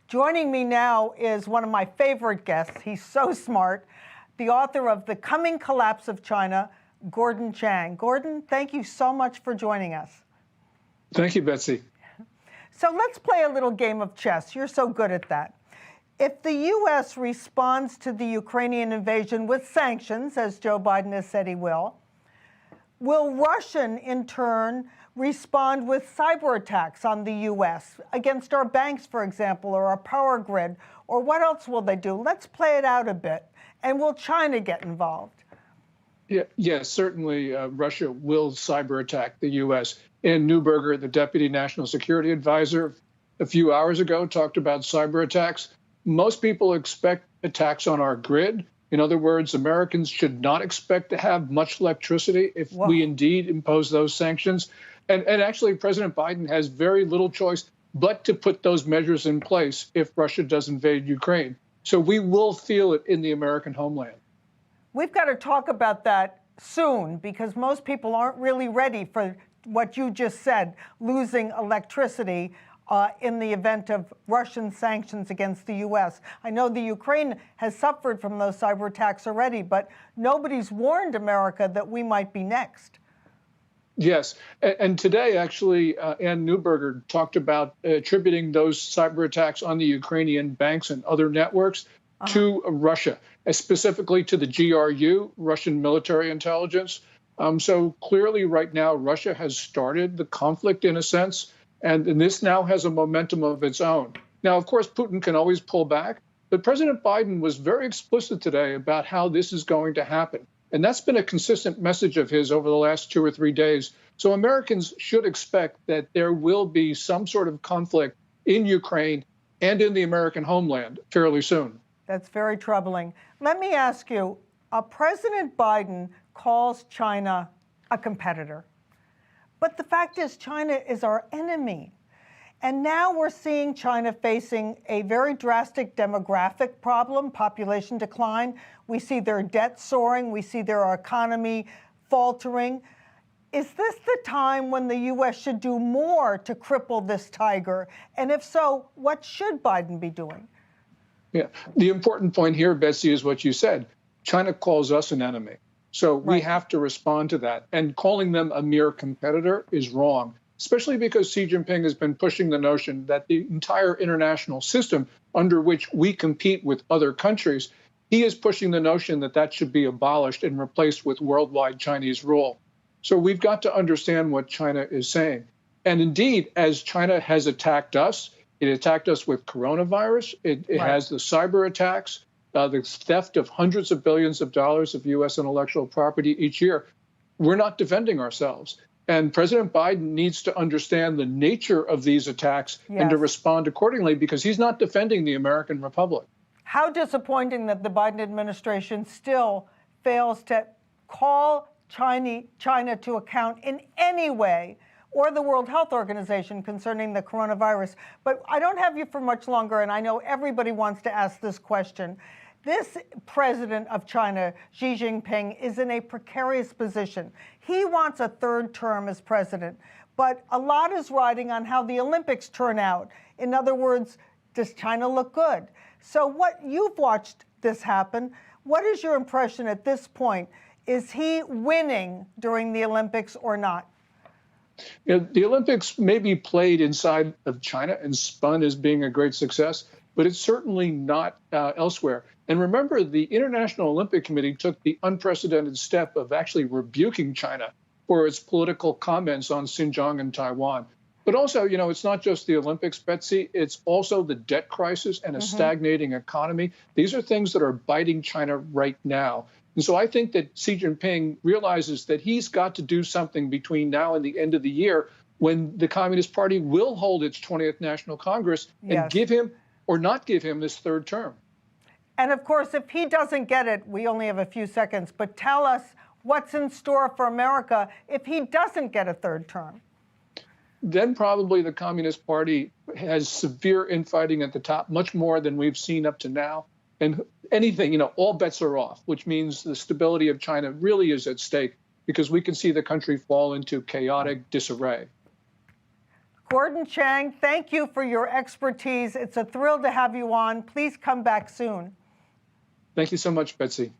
Joining me now is one of my favorite guests. He's so smart, the author of The Coming Collapse of China, Gordon Chang. Gordon, thank you so much for joining us. Thank you, Betsy. So let's play a little game of chess. You're so good at that. If the U.S. responds to the Ukrainian invasion with sanctions, as Joe Biden has said he will Russia, in turn, respond with cyber attacks on the U.S. against our banks, for example, or our power grid? Or what else will they do? Let's play it out a bit. And will China get involved? Yes, certainly Russia will cyber attack the U.S. Ann Neuberger, the Deputy National Security Advisor, a few hours ago talked about cyber attacks. Most people expect attacks on our grid. In other words, Americans should not expect to have much electricity if we indeed impose those sanctions. And actually, President Biden has very little choice but to put those measures in place if Russia does invade Ukraine. So we will feel it in the American homeland. We've got to talk about that soon because most people aren't really ready for what you just said, losing electricity in the event of Russian sanctions against the U.S. I know the Ukraine has suffered from those cyber attacks already, but nobody's warned America that we might be next. Yes, and today, actually, Ann Neuberger talked about attributing those cyber attacks on the Ukrainian banks and other networks to Russia, specifically to the GRU, Russian military intelligence. So clearly right now, Russia has started the conflict in a sense, and this now has a momentum of its own. Now, of course, Putin can always pull back, but President Biden was very explicit today about how this is going to happen. And that's been a consistent message of his over the last 2 or 3 days. So Americans should expect that there will be some sort of conflict in Ukraine and in the American homeland fairly soon. That's very troubling. Let me ask you, President Biden calls China a competitor. But the fact is, China is our enemy. And now we're seeing China facing a very drastic demographic problem, population decline. We see their debt soaring. We see their economy faltering. Is this the time when the U.S. should do more to cripple this tiger? And if so, what should Biden be doing? Yeah, the important point here, Betsy, is what you said. China calls us an enemy. So we have to respond to that. And calling them a mere competitor is wrong, especially because Xi Jinping has been pushing the notion that the entire international system under which we compete with other countries, he is pushing the notion that that should be abolished and replaced with worldwide Chinese rule. So we've got to understand what China is saying. And indeed, as China has attacked us, it attacked us with coronavirus. It has the cyber attacks, the theft of hundreds of billions of dollars of U.S. intellectual property each year. We're not defending ourselves. And President Biden needs to understand the nature of these attacks and to respond accordingly because he's not defending the American Republic. How disappointing that the Biden administration still fails to call China to account in any way, or the World Health Organization concerning the coronavirus. But I don't have you for much longer, and I know everybody wants to ask this question. This president of China, Xi Jinping, is in a precarious position. He wants a third term as president, but a lot is riding on how the Olympics turn out. In other words, does China look good? So you've watched this happen. What is your impression at this point? Is he winning during the Olympics or not? The Olympics may be played inside of China and spun as being a great success, but it's certainly not elsewhere. And remember, the International Olympic Committee took the unprecedented step of actually rebuking China for its political comments on Xinjiang and Taiwan. But also, it's not just the Olympics, Betsy, it's also the debt crisis and a stagnating economy. These are things that are biting China right now. And so I think that Xi Jinping realizes that he's got to do something between now and the end of the year when the Communist Party will hold its 20th National Congress and give him or not give him this third term. And of course, if he doesn't get it, we only have a few seconds, but tell us what's in store for America if he doesn't get a third term. Then probably the Communist Party has severe infighting at the top, much more than we've seen up to now. And anything, all bets are off, which means the stability of China really is at stake because we can see the country fall into chaotic disarray. Gordon Chang, thank you for your expertise. It's a thrill to have you on. Please come back soon. Thank you so much, Betsy.